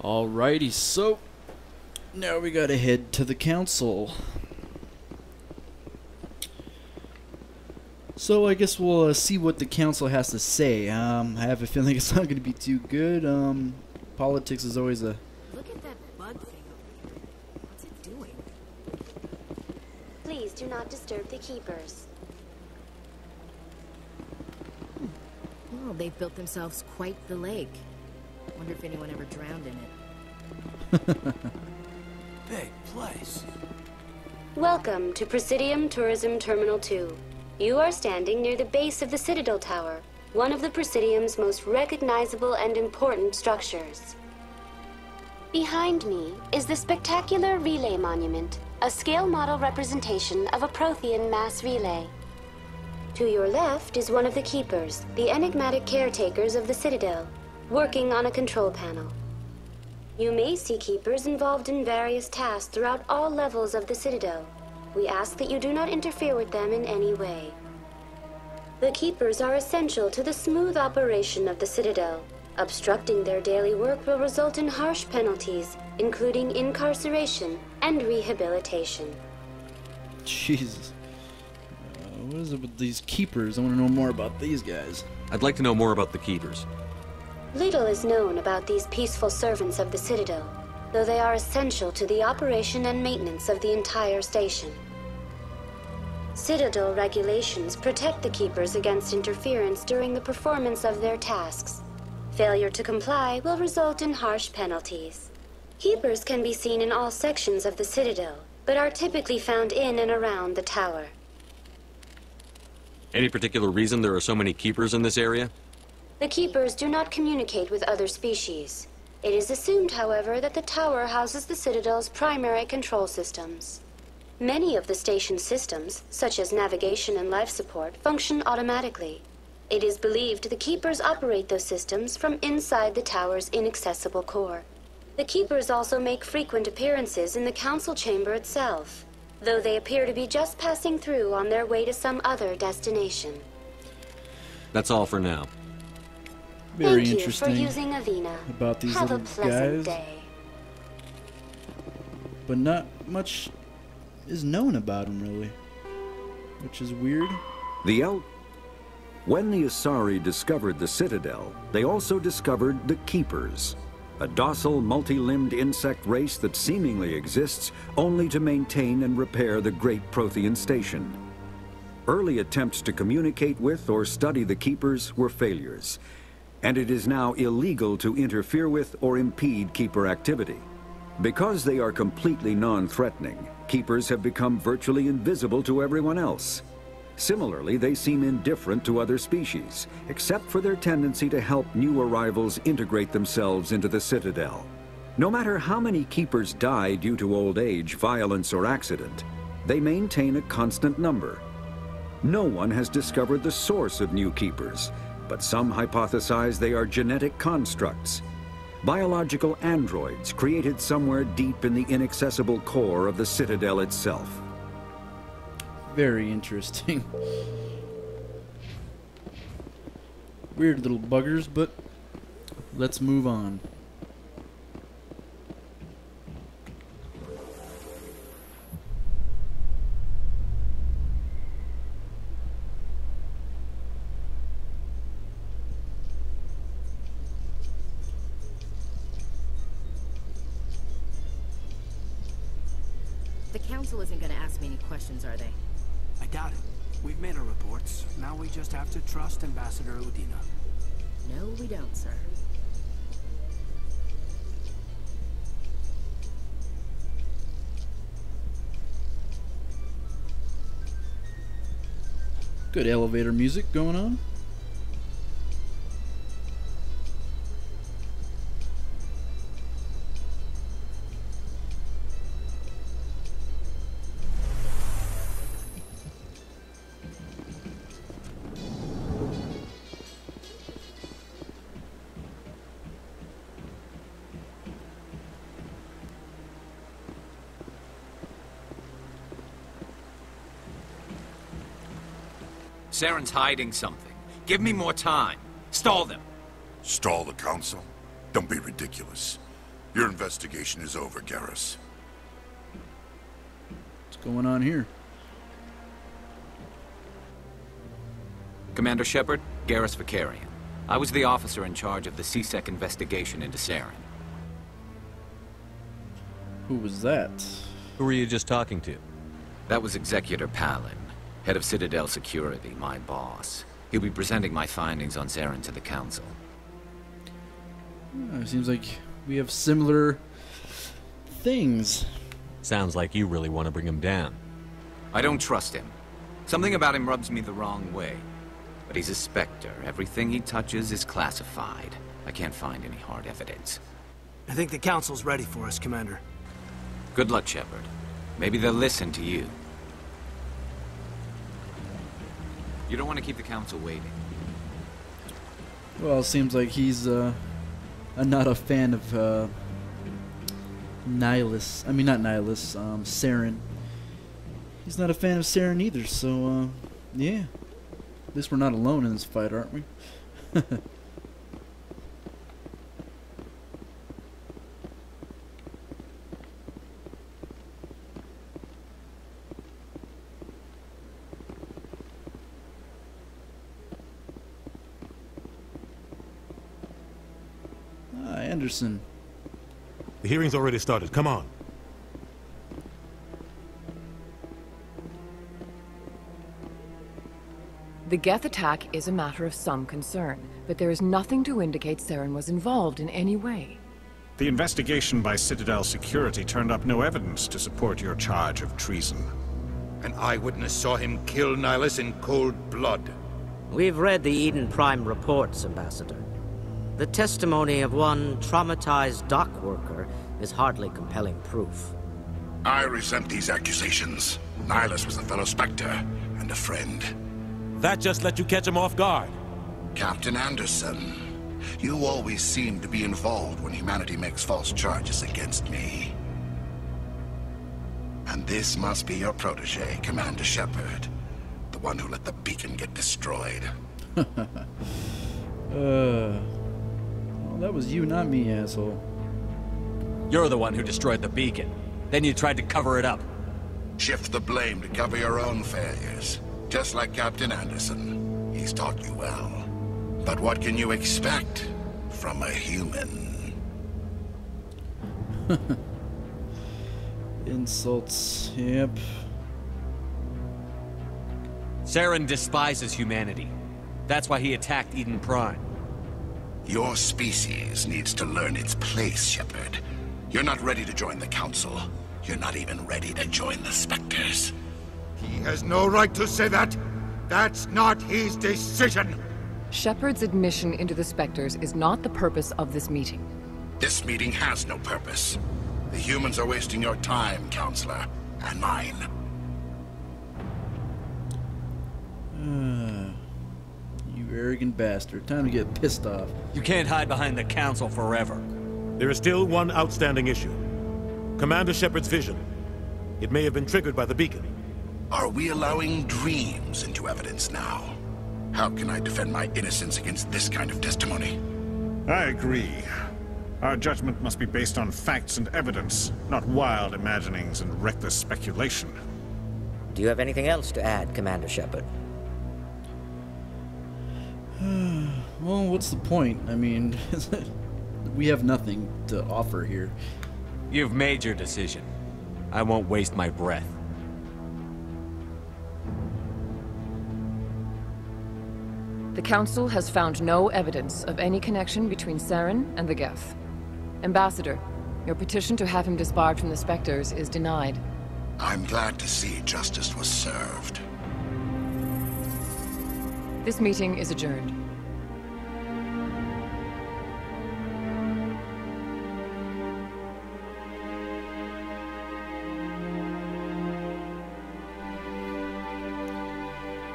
Alrighty, so now we gotta head to the council. So I guess we'll see what the council has to say. I have a feeling it's not gonna be too good. Politics is always a... Look at that bug thing over here. What's it doing? Please do not disturb the keepers. Well, they've built themselves quite the lake. Wonder if anyone ever drowned in it. Big place. Welcome to Presidium Tourism Terminal 2. You are standing near the base of the Citadel Tower, one of the Presidium's most recognizable and important structures. Behind me is the spectacular Relay Monument, a scale model representation of a Prothean mass relay. To your left is one of the Keepers, the enigmatic caretakers of the Citadel, working on a control panel. You may see Keepers involved in various tasks throughout all levels of the Citadel. We ask that you do not interfere with them in any way. The Keepers are essential to the smooth operation of the Citadel. Obstructing their daily work will result in harsh penalties, including incarceration and rehabilitation. Jesus. What is it with these keepers? I want to know more about these guys. I'd like to know more about the Keepers. Little is known about these peaceful servants of the Citadel, though they are essential to the operation and maintenance of the entire station. Citadel regulations protect the Keepers against interference during the performance of their tasks. Failure to comply will result in harsh penalties. Keepers can be seen in all sections of the Citadel, but are typically found in and around the tower. Any particular reason there are so many Keepers in this area? The Keepers do not communicate with other species. It is assumed, however, that the tower houses the Citadel's primary control systems. Many of the station's systems, such as navigation and life support, function automatically. It is believed the Keepers operate those systems from inside the tower's inaccessible core. The Keepers also make frequent appearances in the council chamber itself, though they appear to be just passing through on their way to some other destination. That's all for now. Very Thank interesting you for using Avina. about these Have a little pleasant guys. day. But not much is known about them, really. Which is weird. When the Asari discovered the Citadel, they also discovered the Keepers, a docile, multi-limbed insect race that seemingly exists only to maintain and repair the great Prothean station. Early attempts to communicate with or study the Keepers were failures, and it is now illegal to interfere with or impede Keeper activity. Because they are completely non-threatening, Keepers have become virtually invisible to everyone else. Similarly, they seem indifferent to other species, except for their tendency to help new arrivals integrate themselves into the Citadel. No matter how many Keepers die due to old age, violence, or accident, they maintain a constant number. No one has discovered the source of new Keepers, but some hypothesize they are genetic constructs. Biological androids created somewhere deep in the inaccessible core of the Citadel itself. Very interesting. Weird little buggers, but let's move on. The council isn't gonna ask me any questions, are they? I doubt it. We've made our reports. Now we just have to trust Ambassador Udina. No, we don't, sir. Good elevator music going on. Saren's hiding something. Give me more time. Stall them. Stall the council? Don't be ridiculous. Your investigation is over, Garrus. What's going on here? Commander Shepard, Garrus Vicarian. I was the officer in charge of the CSEC investigation into Saren. Who was that? Who were you just talking to? That was Executor Palin, head of Citadel Security, my boss. He'll be presenting my findings on Saren to the Council. It seems like we have similar things. Sounds like you really want to bring him down. I don't trust him. Something about him rubs me the wrong way. But he's a Spectre. Everything he touches is classified. I can't find any hard evidence. I think the Council's ready for us, Commander. Good luck, Shepard. Maybe they'll listen to you. You don't want to keep the Council waiting. Well, it seems like he's not a fan of Nihilus. I mean, not Nihilus, Saren. He's not a fan of Saren either, so, yeah. At least we're not alone in this fight, aren't we? Anderson. The hearing's already started. Come on. The Geth attack is a matter of some concern, but there is nothing to indicate Saren was involved in any way. The investigation by Citadel Security turned up no evidence to support your charge of treason. An eyewitness saw him kill Nihilus in cold blood. We've read the Eden Prime reports, Ambassador. The testimony of one traumatized dock worker is hardly compelling proof. I resent these accusations. Nihilus was a fellow Spectre and a friend. That just let you catch him off guard. Captain Anderson, you always seem to be involved when humanity makes false charges against me. And this must be your protege, Commander Shepard. The one who let the beacon get destroyed. Well, that was you, not me, asshole. You're the one who destroyed the beacon. Then you tried to cover it up. Shift the blame to cover your own failures. Just like Captain Anderson. He's taught you well. But what can you expect from a human? Insults, yep. Saren despises humanity. That's why he attacked Eden Prime. Your species needs to learn its place, Shepard. You're not ready to join the Council. You're not even ready to join the Spectres. He has no right to say that. That's not his decision. Shepard's admission into the Spectres is not the purpose of this meeting. This meeting has no purpose. The humans are wasting your time, Counselor, and mine. You arrogant bastard. Time to get pissed off. You can't hide behind the Council forever. There is still one outstanding issue. Commander Shepard's vision. It may have been triggered by the beacon. Are we allowing dreams into evidence now? How can I defend my innocence against this kind of testimony? I agree. Our judgment must be based on facts and evidence, not wild imaginings and reckless speculation. Do you have anything else to add, Commander Shepard? Well, what's the point? I mean, we have nothing to offer here. You've made your decision. I won't waste my breath. The Council has found no evidence of any connection between Saren and the Geth. Ambassador, your petition to have him disbarred from the Spectres is denied. I'm glad to see justice was served. This meeting is adjourned.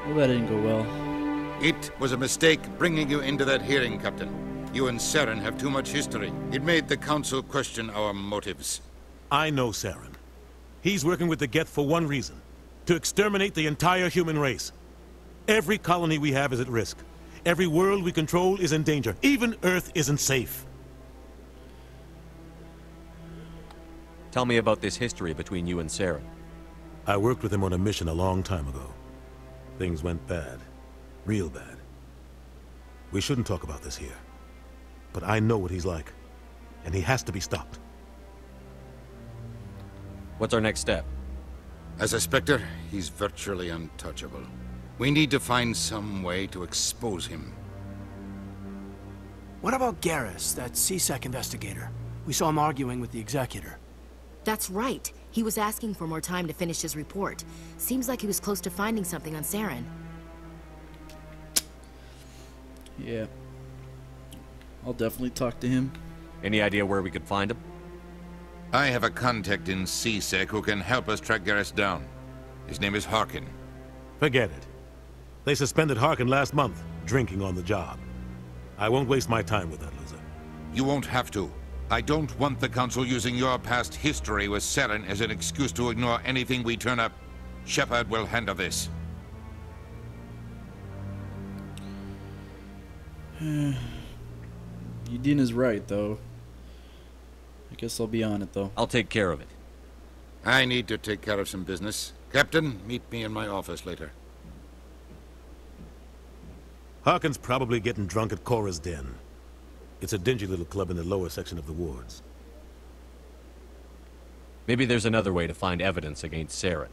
Well, that didn't go well. It was a mistake bringing you into that hearing, Captain. You and Saren have too much history. It made the Council question our motives. I know Saren. He's working with the Geth for one reason. To exterminate the entire human race. Every colony we have is at risk. Every world we control is in danger. Even Earth isn't safe. Tell me about this history between you and Saren. I worked with him on a mission a long time ago. Things went bad. Real bad. We shouldn't talk about this here. But I know what he's like. And he has to be stopped. What's our next step? As a Spectre, he's virtually untouchable. We need to find some way to expose him. What about Garrus, that CSEC investigator? We saw him arguing with the Executor. That's right. He was asking for more time to finish his report. Seems like he was close to finding something on Saren. Yeah. I'll definitely talk to him. Any idea where we could find him? I have a contact in CSEC who can help us track Garrus down. His name is Harkin. Forget it. They suspended Harkin last month, drinking on the job. I won't waste my time with that loser. You won't have to. I don't want the Council using your past history with Saren as an excuse to ignore anything we turn up. Shepard will handle this. Udina's right, though. I guess I'll be on it, though. I'll take care of it. I need to take care of some business. Captain, meet me in my office later. Harkin's probably getting drunk at Cora's Den. It's a dingy little club in the lower section of the wards. Maybe there's another way to find evidence against Saren.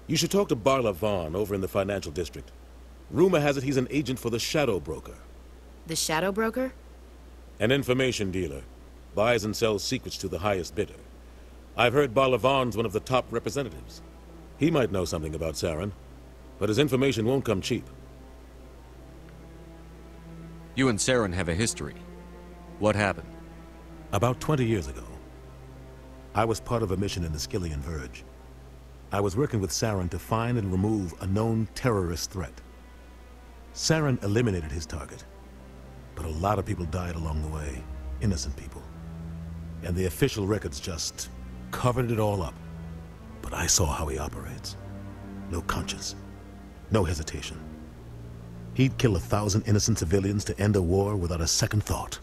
You should talk to Barla Vaughn over in the financial district. Rumor has it he's an agent for the Shadow Broker. The Shadow Broker? An information dealer. Buys and sells secrets to the highest bidder. I've heard Barla Vaughn's one of the top representatives. He might know something about Saren, but his information won't come cheap. You and Saren have a history. What happened? About 20 years ago, I was part of a mission in the Skillian Verge. I was working with Saren to find and remove a known terrorist threat. Saren eliminated his target, but a lot of people died along the way, innocent people. And the official records just covered it all up. But I saw how he operates. No conscience, no hesitation. He'd kill 1,000 innocent civilians to end a war without a second thought.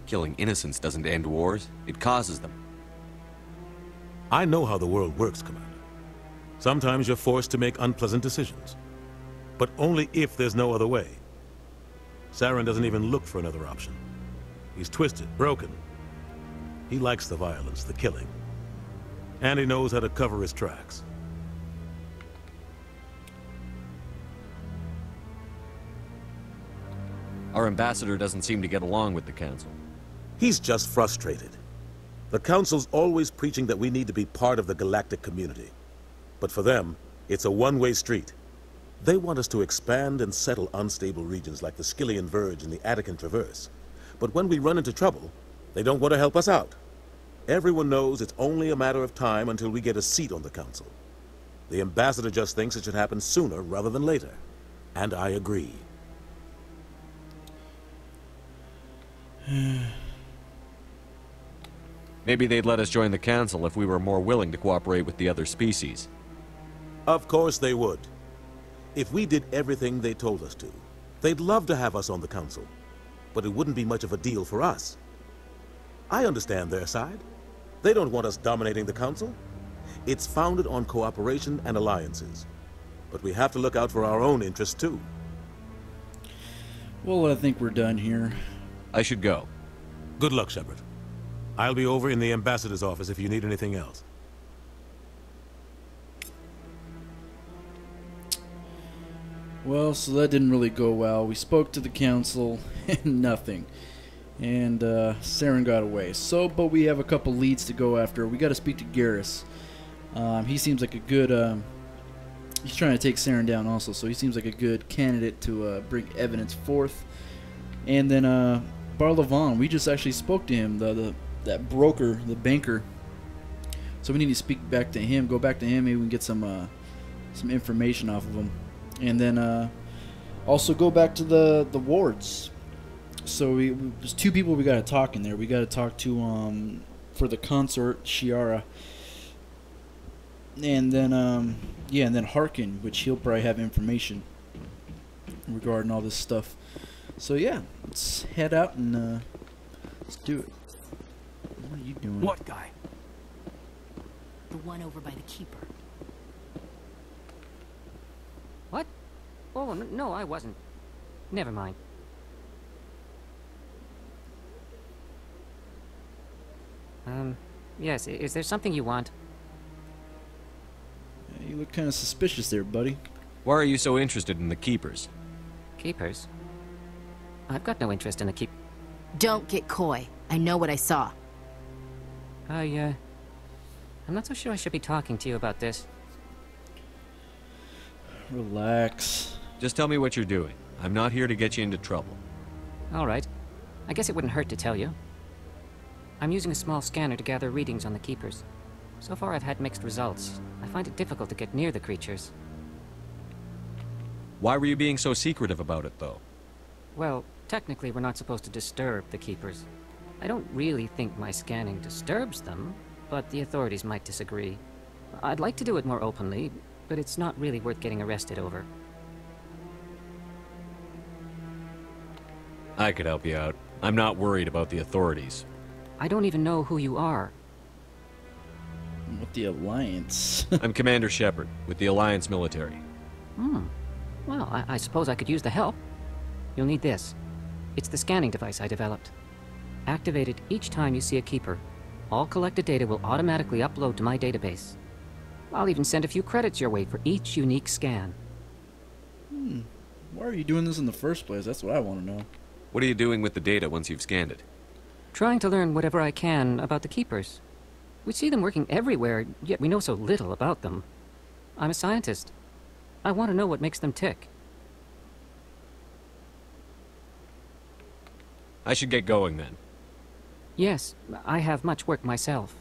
Killing innocents doesn't end wars, it causes them. I know how the world works, Commander. Sometimes you're forced to make unpleasant decisions. But only if there's no other way. Saren doesn't even look for another option. He's twisted, broken. He likes the violence, the killing. And he knows how to cover his tracks. Our ambassador doesn't seem to get along with the Council. He's just frustrated. The Council's always preaching that we need to be part of the galactic community. But for them, it's a one-way street. They want us to expand and settle unstable regions like the Skillian Verge and the Attican Traverse. But when we run into trouble, they don't want to help us out. Everyone knows it's only a matter of time until we get a seat on the Council. The ambassador just thinks it should happen sooner rather than later. And I agree. Maybe they'd let us join the Council if we were more willing to cooperate with the other species. Of course they would. If we did everything they told us to, they'd love to have us on the Council. But it wouldn't be much of a deal for us. I understand their side. They don't want us dominating the Council. It's founded on cooperation and alliances. But we have to look out for our own interests, too. Well, I think we're done here. I should go. Good luck, Shepard. I'll be over in the ambassador's office if you need anything else. Well, so that didn't really go well. We spoke to the Council and nothing. And Saren got away. But we have a couple leads to go after. We got to speak to Garrus. He seems like a good... he's trying to take Saren down also, so he seems like a good candidate to bring evidence forth. And then Barla Vaughn, we just actually spoke to him, that broker, the banker. So we need to speak back to him, go back to him, maybe we can get some information off of him. And then also go back to the wards. So there's two people we got to talk in there. We got to talk to for the consort Shiara, and then and then Harkin, which he'll probably have information. regarding all this stuff. So yeah, let's head out and let's do it. What are you doing? What guy? The one over by the keeper. What? Oh, no, I wasn't. Never mind. Yes, is there something you want? Yeah, you look kind of suspicious there, buddy. Why are you so interested in the Keepers? Keepers? I've got no interest in the keep... Don't get coy. I know what I saw. I'm not so sure I should be talking to you about this. Relax. Just tell me what you're doing. I'm not here to get you into trouble. All right. I guess it wouldn't hurt to tell you. I'm using a small scanner to gather readings on the Keepers. So far I've had mixed results. I find it difficult to get near the creatures. Why were you being so secretive about it, though? Well, technically we're not supposed to disturb the Keepers. I don't really think my scanning disturbs them, but the authorities might disagree. I'd like to do it more openly, but it's not really worth getting arrested over. I could help you out. I'm not worried about the authorities. I don't even know who you are. With the Alliance. I'm Commander Shepard, with the Alliance military. Well, I suppose I could use the help. You'll need this. It's the scanning device I developed. Activate it each time you see a Keeper. All collected data will automatically upload to my database. I'll even send a few credits your way for each unique scan. Why are you doing this in the first place? That's what I want to know. What are you doing with the data once you've scanned it? Trying to learn whatever I can about the Keepers. We see them working everywhere, yet we know so little about them. I'm a scientist. I want to know what makes them tick. I should get going then. Yes, I have much work myself.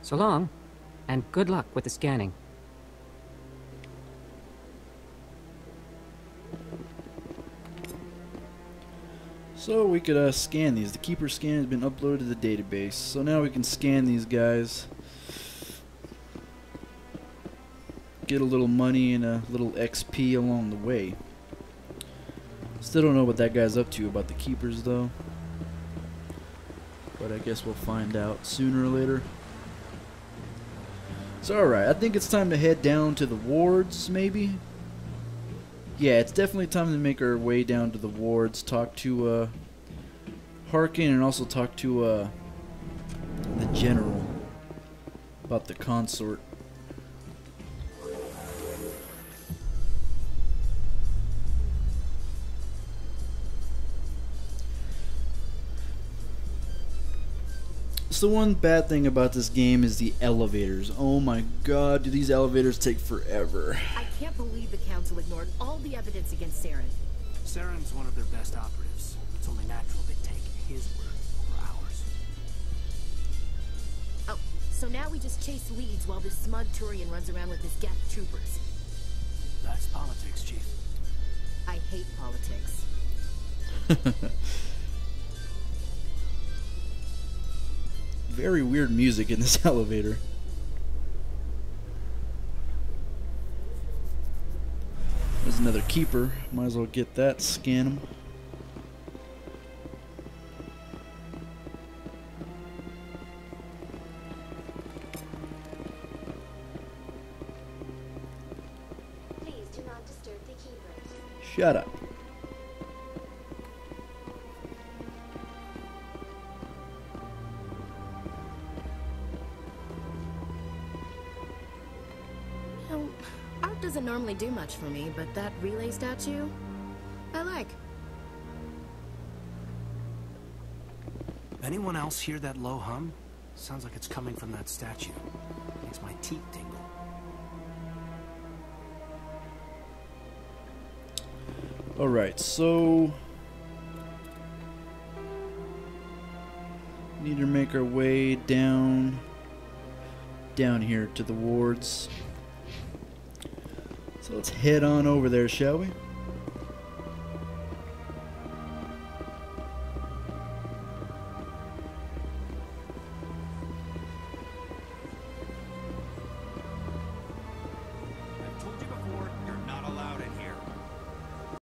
So long, and good luck with the scanning. So we could scan these. The Keeper scan has been uploaded to the database. So now we can scan these guys. Get a little money and a little XP along the way. Still don't know what that guy's up to about the Keepers though. But I guess we'll find out sooner or later. So alright, I think it's time to head down to the wards maybe. Yeah, it's definitely time to make our way down to the wards, talk to Harkin, and also talk to the general about the consort. So one bad thing about this game is the elevators. Oh my god, do these elevators take forever. I can't believe the Council ignored all the evidence against Saren. Saren's one of their best operatives. It's only natural they take his word over ours. Oh, so now we just chase leads while this smug Turian runs around with his Geth troopers. That's politics, Chief. I hate politics. Very weird music in this elevator. There's another Keeper. Might as well get that, scan him. Please do not disturb the Keepers. Shut up. Art doesn't normally do much for me, but that relay statue, I like. Anyone else hear that low hum? Sounds like it's coming from that statue. Makes my teeth tingle. Alright, so need to make our way down here to the wards. So let's head on over there, shall we?